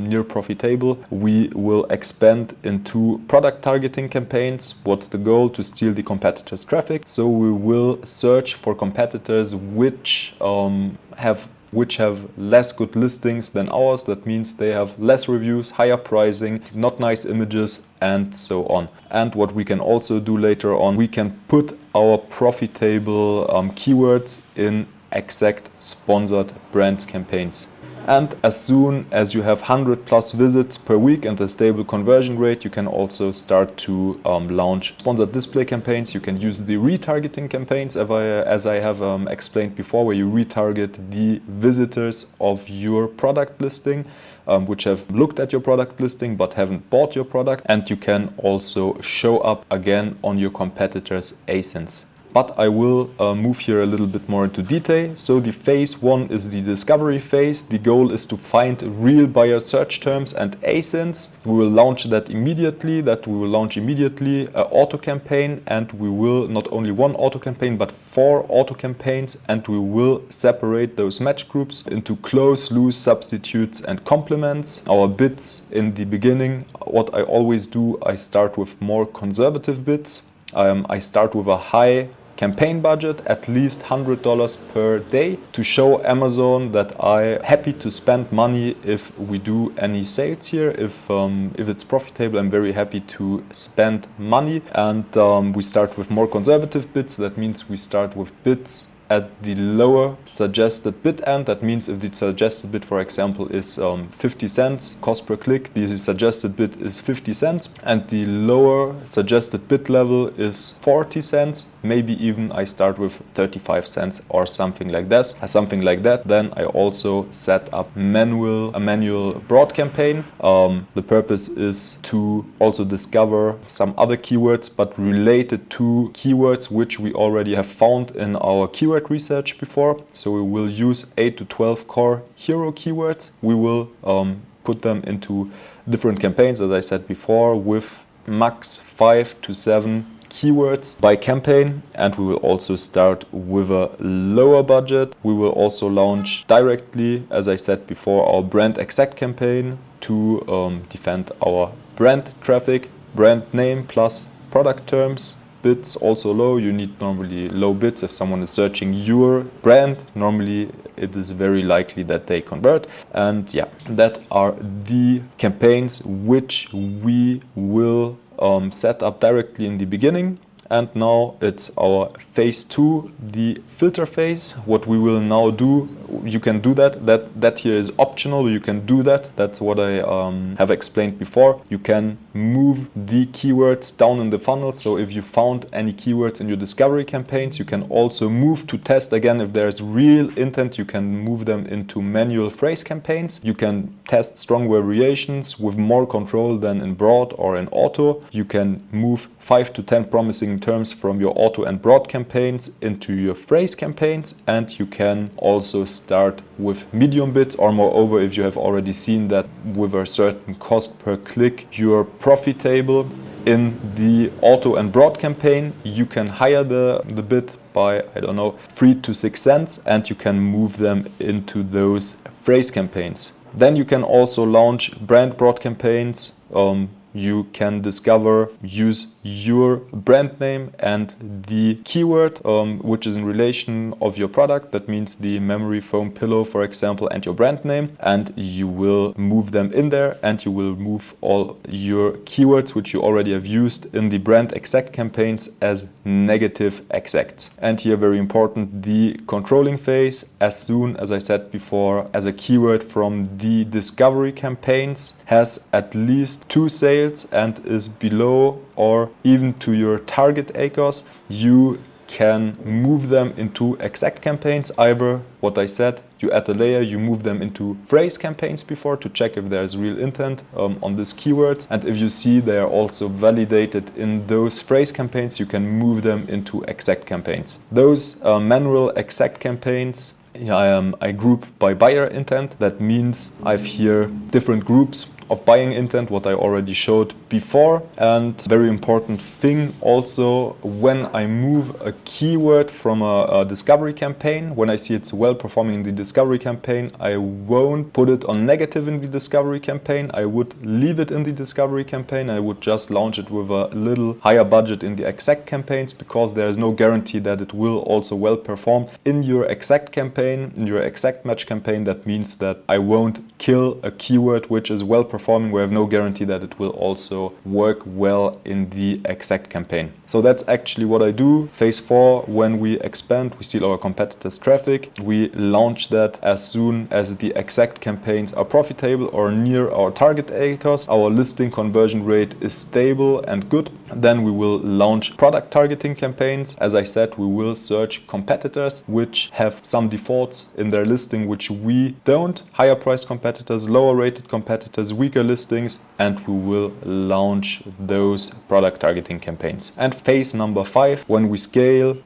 near profitable, we will expand into product targeting campaigns. What's the goal? To steal the competitors' traffic. So we will search for competitors which have less good listings than ours. That means they have less reviews, higher pricing, not nice images, and so on. And what we can also do later on, we can put our profitable keywords in exact sponsored brand campaigns. And as soon as you have 100+ visits per week and a stable conversion rate, you can also start to launch sponsored display campaigns. You can use the retargeting campaigns, as I have explained before, where you retarget the visitors of your product listing, which have looked at your product listing but haven't bought your product. And you can also show up again on your competitors' ASINs. But I will move here a little bit more into detail. So the phase 1 is the discovery phase. The goal is to find real buyer search terms and ASINs. We will launch that immediately. An auto campaign, and we will not only one auto campaign but 4 auto campaigns, and we will separate those match groups into close, loose, substitutes, and complements. Our bids in the beginning, what I always do, I start with more conservative bids. I start with a high campaign budget, at least $100 per day, to show Amazon that I'm happy to spend money if we do any sales here. If it's profitable, I'm very happy to spend money. And we start with more conservative bids. That means we start with bids at the lower suggested bid end. That means if the suggested bid, for example, is 50 cents cost per click, the suggested bid is 50 cents, and the lower suggested bid level is 40 cents. Maybe even I start with 35 cents or something like that. Then I also set up a manual broad campaign. The purpose is to also discover some other keywords, but related to keywords which we already have found in our keyword research before. So we will use 8 to 12 core hero keywords. We will put them into different campaigns, as I said before, with max 5 to 7 keywords by campaign, and we will also start with a lower budget. We will also launch directly, as I said before, our brand exact campaign to defend our brand traffic, brand name plus product terms. Bids also low. You need normally low bids if someone is searching your brand. Normally it is very likely that they convert. And yeah, that are the campaigns which we will set up directly in the beginning. And now it's our phase 2, the filter phase. What we will now do, you can do that here is optional. You can do that. That's what I have explained before. You can move the keywords down in the funnel. So if you found any keywords in your discovery campaigns, you can also move to test again. If there's real intent, you can move them into manual phrase campaigns. You can test strong variations with more control than in broad or in auto. You can move 5 to 10 promising terms from your auto and broad campaigns into your phrase campaigns, and you can also start with medium bids, or moreover, if you have already seen that with a certain cost per click you're profitable in the auto and broad campaign, you can higher the bid by, I don't know, 3 to 6 cents, and you can move them into those phrase campaigns. Then you can also launch brand broad campaigns. You can use your brand name and the keyword which is in relation of your product. That means the memory foam pillow, for example, and your brand name, and you will move them in there, and you will move all your keywords which you already have used in the brand exact campaigns as negative exacts. And here, very important, the controlling phase. As soon as I said before, as a keyword from the discovery campaigns has at least 2 sales and is below or even to your target ACOS, you can move them into exact campaigns. Either what I said, you add a layer, you move them into phrase campaigns before to check if there's real intent on these keywords, and if you see they are also validated in those phrase campaigns, you can move them into exact campaigns. Those manual exact campaigns I group by buyer intent. That means I have here different groups of buying intent, what I already showed before. And very important thing also, when I move a keyword from a discovery campaign, when I see it's well performing in the discovery campaign, I won't put it on negative in the discovery campaign. I would leave it in the discovery campaign. I would just launch it with a little higher budget in the exact campaigns, because there is no guarantee that it will also well perform in your exact campaign, in your exact match campaign. That means that I won't kill a keyword which is well performing, we have no guarantee that it will also work well in the exact campaign. So that's actually what I do. Phase 4, when we expand, we steal our competitors' traffic. We launch that as soon as the exact campaigns are profitable or near our target ACOS. Our listing conversion rate is stable and good. Then we will launch product targeting campaigns. As I said, we will search competitors which have some defaults in their listing which we don't. Higher price competitors, lower rated competitors, weaker listings, and we will launch those product targeting campaigns. And phase number 5, when we scale,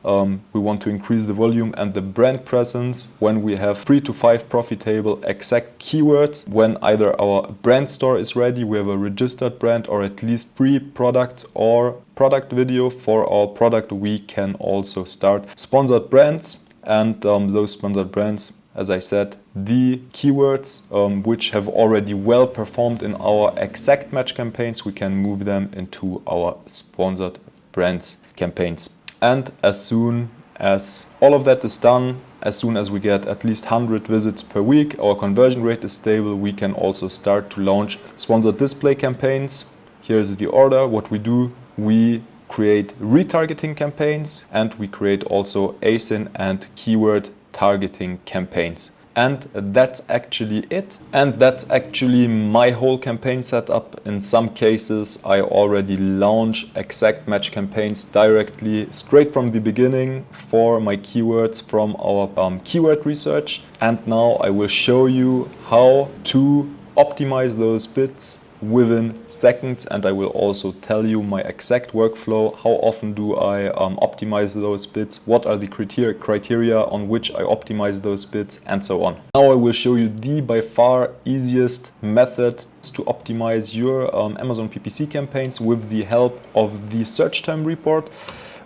we want to increase the volume and the brand presence. When we have 3 to 5 profitable exact keywords, when either our brand store is ready, we have a registered brand, or at least 3 products or product video for our product, we can also start sponsored brands. And those sponsored brands, as I said, the keywords which have already well performed in our exact match campaigns, we can move them into our sponsored brands campaigns. And as soon as all of that is done, as soon as we get at least 100 visits per week, our conversion rate is stable, we can also start to launch sponsored display campaigns. Here's the order. What we do, we create retargeting campaigns, and we create also ASIN and keyword targeting campaigns. And that's actually it. And that's actually my whole campaign setup. In some cases, I already launch exact match campaigns directly straight from the beginning for my keywords from our keyword research. And now I will show you how to optimize those bids within seconds, and I will also tell you my exact workflow. How often do I optimize those bids? What are the criteria on which I optimize those bids, and so on. Now I will show you the by far easiest method to optimize your Amazon PPC campaigns with the help of the search term report.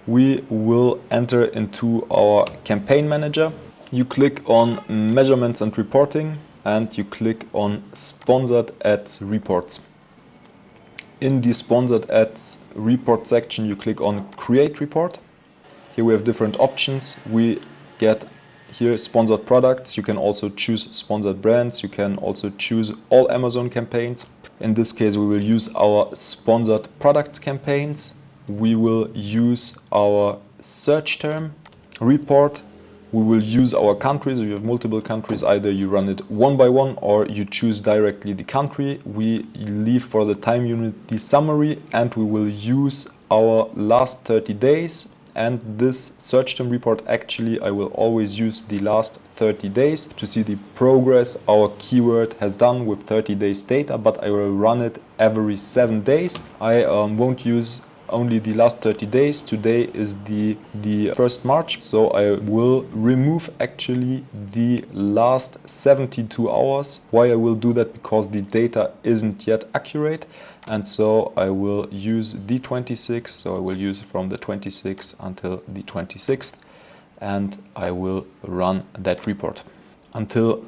We will enter into our campaign manager. You click on measurements and reporting, and you click on Sponsored Ads Reports. In the Sponsored Ads Report section, you click on Create Report. Here we have different options. We get here sponsored products. You can also choose sponsored brands. You can also choose all Amazon campaigns. In this case, we will use our sponsored products campaigns. We will use our search term report. We will use our countries. If you have multiple countries, either you run it one by one or you choose directly the country. We leave for the time unit the summary, and we will use our last 30 days. And this search term report, actually, I will always use the last 30 days to see the progress our keyword has done with 30 days data, but I will run it every 7 days. I won't use only the last 30 days. Today is the 1st March, so I will remove actually the last 72 hours. Why I will do that? Because the data isn't yet accurate, and so I will use the 26th, so I will use from the 26th until the 26th, and I will run that report. Until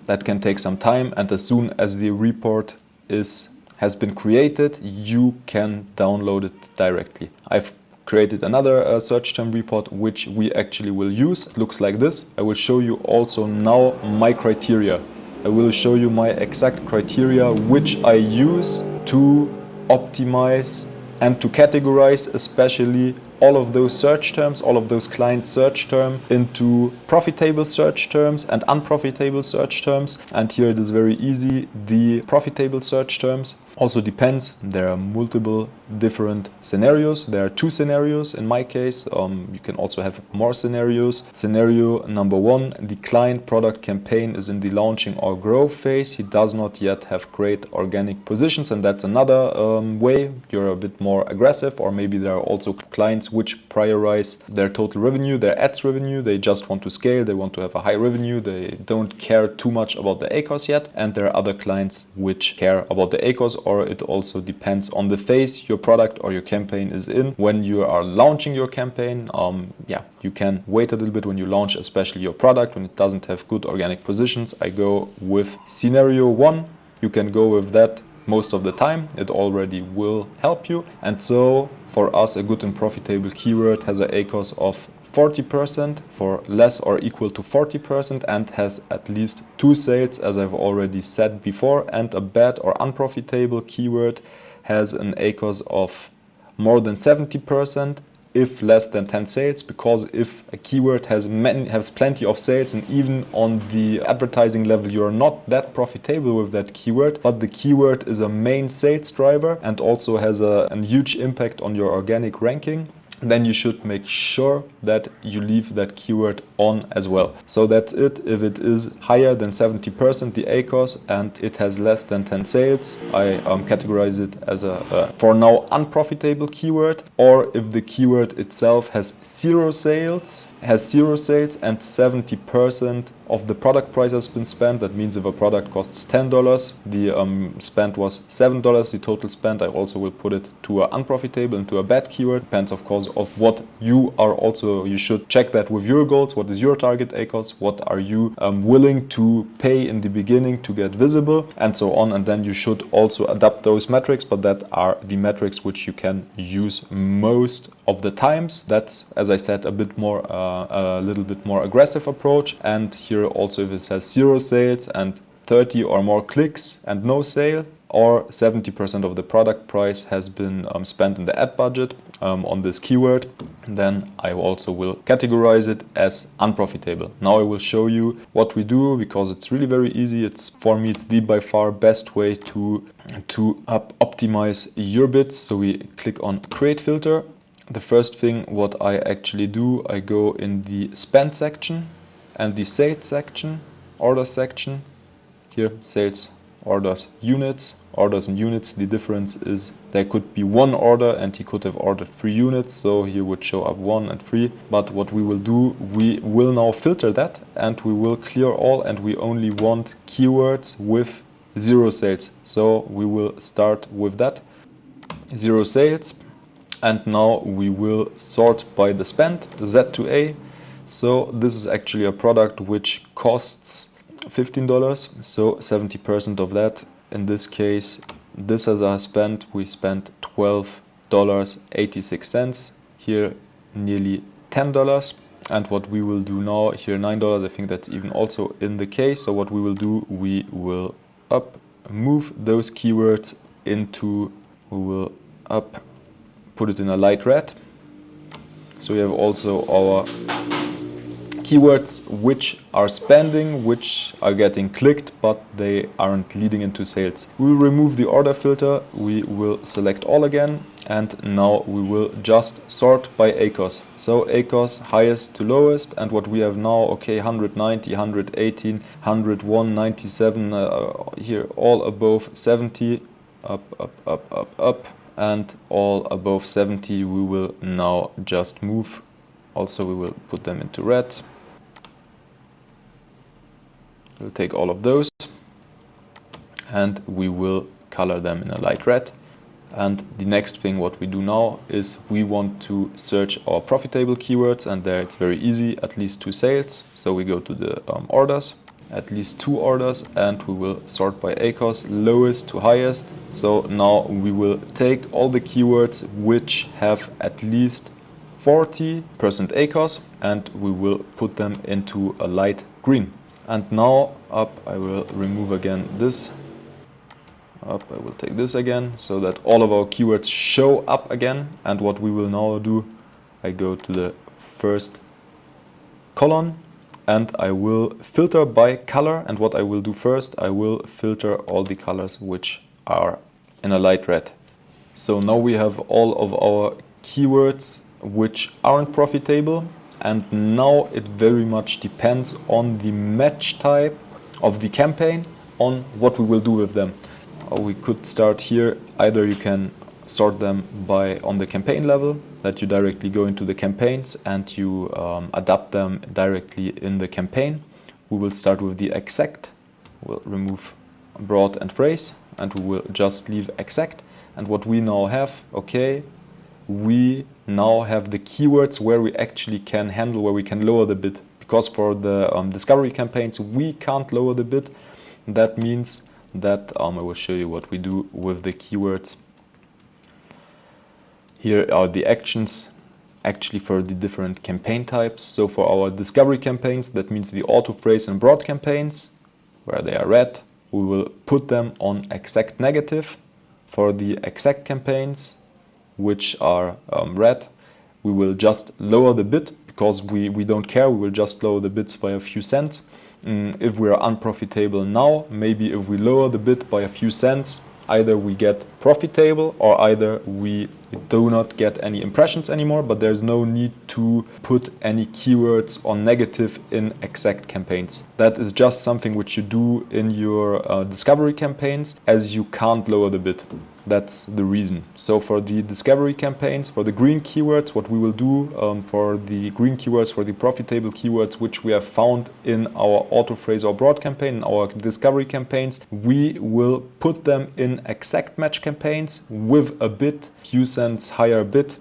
that can take some time, and as soon as the report has been created, you can download it directly. I've created another search term report which we actually will use. It looks like this. I will show you also now my criteria. I will show you my exact criteria which I use to optimize and to categorize especially all of those search terms, all of those client search terms into profitable search terms and unprofitable search terms. And here it is very easy. The profitable search terms also depends. There are multiple different scenarios. There are 2 scenarios in my case. You can also have more scenarios. Scenario number 1, the client product campaign is in the launching or growth phase. He does not yet have great organic positions, and that's another way. You're a bit more aggressive, or maybe there are also clients which prioritize their total revenue, their ads revenue. They just want to scale, they want to have a high revenue, they don't care too much about the ACOS yet. And there are other clients which care about the ACOS, or it also depends on the phase your product or your campaign is in. When you are launching your campaign, you can wait a little bit when you launch, especially your product, when it doesn't have good organic positions. I go with scenario 1. You can go with that most of the time. It already will help you. And so for us, a good and profitable keyword has an ACOS of 40%, for less or equal to 40%, and has at least 2 sales, as I've already said before. And a bad or unprofitable keyword has an ACOS of more than 70%, if less than 10 sales, because if a keyword has plenty of sales, and even on the advertising level you're not that profitable with that keyword, but the keyword is a main sales driver and also has a huge impact on your organic ranking, then you should make sure that you leave that keyword on as well. So that's it. If it is higher than 70% the ACOS and it has less than 10 sales, I categorize it as a for now unprofitable keyword. Or if the keyword itself has 0 sales and 70% of the product price has been spent. That means if a product costs $10, the spend was $7, the total spend, I also will put it to an unprofitable and to a bad keyword. Depends, of course, of what you are also, you should check that with your goals. What is your target ACOS? What are you willing to pay in the beginning to get visible, and so on. And then you should also adapt those metrics, but that are the metrics which you can use most of the times. That's, as I said, a little bit more aggressive approach. And here also, if it says 0 sales and 30 or more clicks and no sale, or 70% of the product price has been spent in the ad budget, on this keyword, then I also will categorize it as unprofitable. Now I will show you what we do, because it's really very easy. For me, it's the by far best way to optimize your bids. So we click on create filter. The first thing what I actually do, I go in the spend section and the sales section, order section. Here, sales, orders, units. Orders and units, the difference is there could be one order and he could have ordered 3 units, so here would show up 1 and 3. But what we will do, we will now filter that and we will clear all, and we only want keywords with 0 sales. So we will start with that, 0 sales. And now we will sort by the spend, Z to A. So this is actually a product which costs $15, so 70% of that. In this case, this as our spend, we spent $12.86. Here, nearly $10. And what we will do now, here $9, I think that's even also in the case. So what we will do, we will move those keywords into, put it in a light red. So we have also our keywords which are spending, which are getting clicked, but they aren't leading into sales. We will remove the order filter, we will select all again, and now we will just sort by ACOS. So ACOS highest to lowest, and what we have now, okay, 190, 118, 101, 97, here all above 70, up, and all above 70 we will now just move. Also we will put them into red. We'll take all of those and we will color them in a light red. And the next thing what we do now is we want to search our profitable keywords, and there it's very easy, at least 2 sales. So we go to the orders, at least 2 orders, and we will sort by ACOS, lowest to highest. So now we will take all the keywords which have at least 40% ACOS and we will put them into a light green. And now I will remove again this. I will take this again so that all of our keywords show up again. And what we will now do, I go to the first column and I will filter by color. And what I will do first, I will filter all the colors which are in a light red. So now we have all of our keywords which aren't profitable. And now it very much depends on the match type of the campaign, on what we will do with them. We could start here. Either you can sort them by on the campaign level, that you directly go into the campaigns and you adapt them directly in the campaign. We will start with the exact. We'll remove broad and phrase and we will just leave exact. And what we now have, okay, we now have the keywords where we actually can handle, where we can lower the bid. Because for the discovery campaigns, we can't lower the bid. That means that I will show you what we do with the keywords. Here are the actions actually for the different campaign types. So for our discovery campaigns, that means the auto, phrase and broad campaigns, where they are red, we will put them on exact negative. For the exact campaigns, which are red, we will just lower the bid because we don't care. We will just lower the bids by a few cents. If we are unprofitable now, maybe if we lower the bid by a few cents, either we get profitable or either we do not get any impressions anymore, but there's no need to put any keywords on negative in exact campaigns. That is just something which you do in your discovery campaigns, as you can't lower the bid. That's the reason. So for the discovery campaigns, for the green keywords, what we will do for the green keywords, for the profitable keywords which we have found in our auto, phrase or broad campaign, in our discovery campaigns, we will put them in exact match campaigns with a bid, few cents higher bid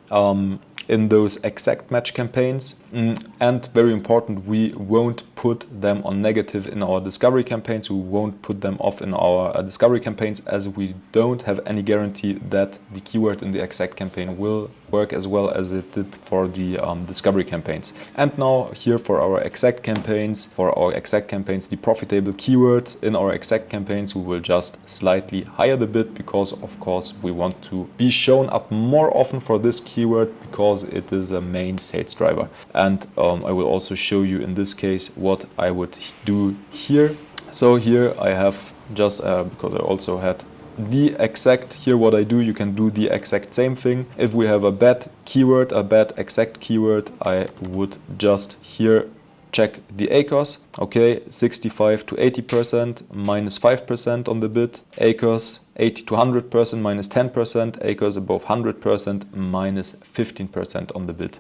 in those exact match campaigns. And very important, we won't put them on negative in our discovery campaigns. We won't put them off in our discovery campaigns, as we don't have any guarantee that the keyword in the exact campaign will work as well as it did for the discovery campaigns. And now here for our exact campaigns, the profitable keywords in our exact campaigns, we will just slightly higher the bid, because of course we want to be shown up more often for this keyword, because it is a main sales driver. And I will also show you in this case what I would do here. So here I have just, because I also had the exact, here what I do, you can do the exact same thing. If we have a bad keyword, a bad exact keyword, I would just here check the ACOS. Okay, 65 to 80% minus 5% on the bid. ACOS 80 to 100% minus 10%. ACOS above 100% minus 15% on the bid.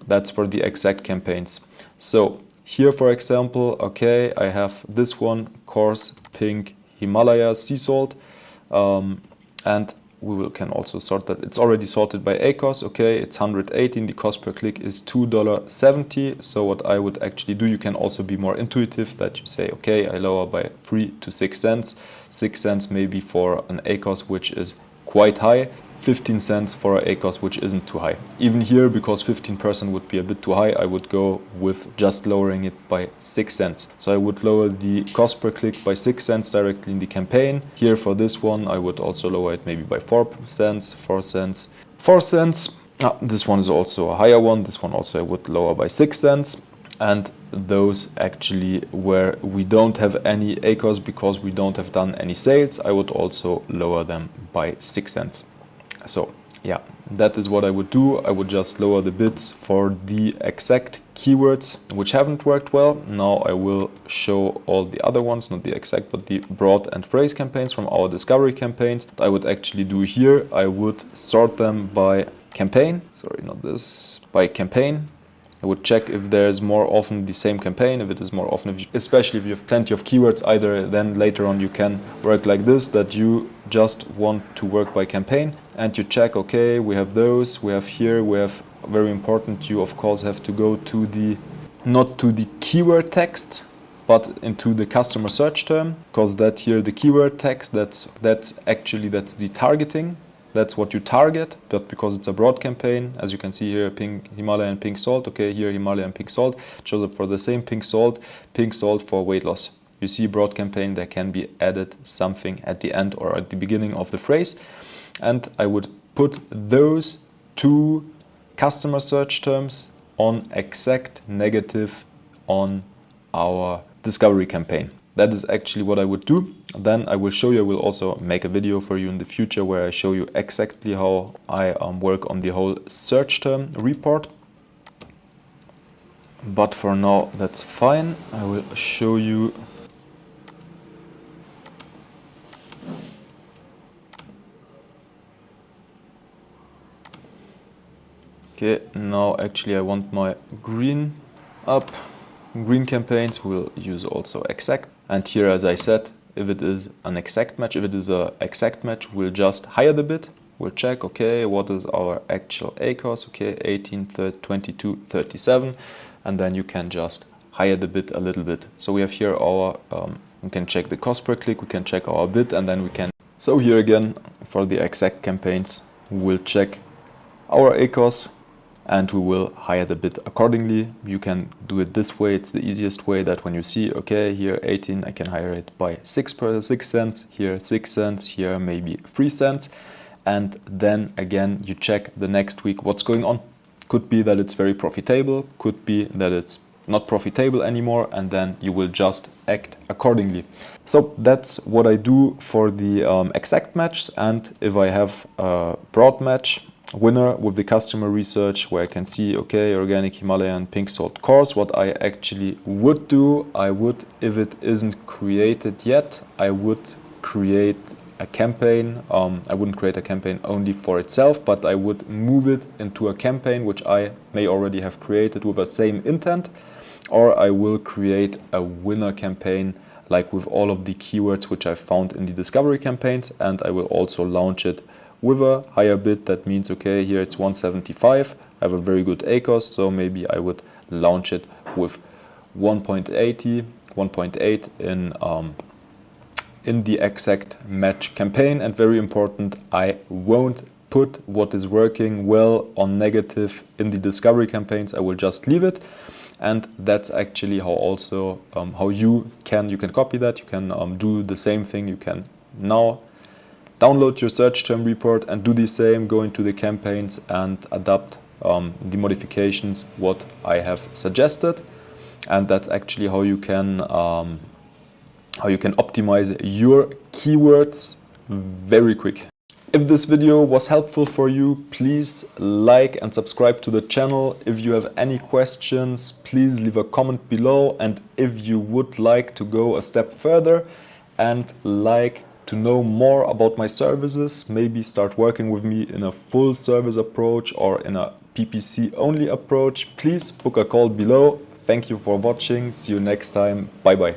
That's for the exact campaigns. So here, for example, okay, I have this one, coarse pink Himalaya sea salt, and we can also sort that. It's already sorted by ACOS. Okay, it's 118. The cost per click is $2.70. So what I would actually do, you can also be more intuitive, that you say, okay, I lower by 3 to 6 cents. 6 cents maybe for an ACOS which is quite high. 15 cents for an ACOS which isn't too high. Even here, because 15% would be a bit too high, I would go with just lowering it by 6 cents. So I would lower the cost per click by 6 cents directly in the campaign. Here for this one, I would also lower it maybe by 4 cents, 4 cents, 4 cents. This one is also a higher one. This one also I would lower by 6 cents. And those actually where we don't have any ACOS because we don't have done any sales, I would also lower them by 6 cents. So yeah, that is what I would do. I would just lower the bids for the exact keywords which haven't worked well. Now I will show all the other ones, not the exact, but the broad and phrase campaigns from our discovery campaigns. What I would actually do here, I would sort them by campaign. Sorry, not this, by campaign. I would check if there's more often the same campaign, if it is more often, especially if you have plenty of keywords, either then later on you can work like this, that you just want to work by campaign and you check, okay, we have those, we have here, we have, very important, you of course have to go to the, not to the keyword text, but into the customer search term, because that here, the keyword text, that's the targeting. That's what you target, but because it's a broad campaign, as you can see here, pink Himalayan pink salt. Okay, here Himalayan pink salt shows up for the same pink salt for weight loss. You see, broad campaign, there can be added something at the end or at the beginning of the phrase, and I would put those two customer search terms on exact negative on our discovery campaign. That is actually what I would do. Then I will show you, I will also make a video for you in the future where I show you exactly how I work on the whole search term report. But for now, that's fine. I will show you. Okay, now actually I want my green up. Green campaigns will use also exact. And here, as I said, if it is an exact match, if it is an exact match, we'll just higher the bid. We'll check, okay, what is our actual ACOS? Okay, 18, 22, 37. And then you can just higher the bid a little bit. So we have here our, we can check the cost per click, we can check our bid, and then we can. So here again, for the exact campaigns, we'll check our ACOS, and we will higher the bid accordingly. You can do it this way. It's the easiest way, that when you see, okay, here 18, I can higher it by 6 cents, here 6 cents, here maybe 3 cents. And then again, you check the next week what's going on. Could be that it's very profitable, could be that it's not profitable anymore, and then you will just act accordingly. So that's what I do for the exact matches. And if I have a broad match, winner with the customer research, where I can see, okay, organic Himalayan pink salt course, what I actually would do, I would, if it isn't created yet, I would create a campaign. I wouldn't create a campaign only for itself, but I would move it into a campaign which I may already have created with the same intent, or I will create a winner campaign like with all of the keywords which I found in the discovery campaigns, and I will also launch it with a higher bid. That means, okay, here it's 175. I have a very good ACOS, so maybe I would launch it with 1.8 in the exact match campaign. And very important, I won't put what is working well on negative in the discovery campaigns. I will just leave it. And that's actually how also how you can copy that. You can do the same thing. You can now download your search term report and do the same, go into the campaigns and adapt the modifications what I have suggested. And that's actually how you can optimize your keywords very quick. If this video was helpful for you, please like and subscribe to the channel. If you have any questions, please leave a comment below. And if you would like to go a step further and like to know more about my services, maybe start working with me in a full service approach or in a PPC only approach, please book a call below. Thank you for watching. See you next time. Bye bye.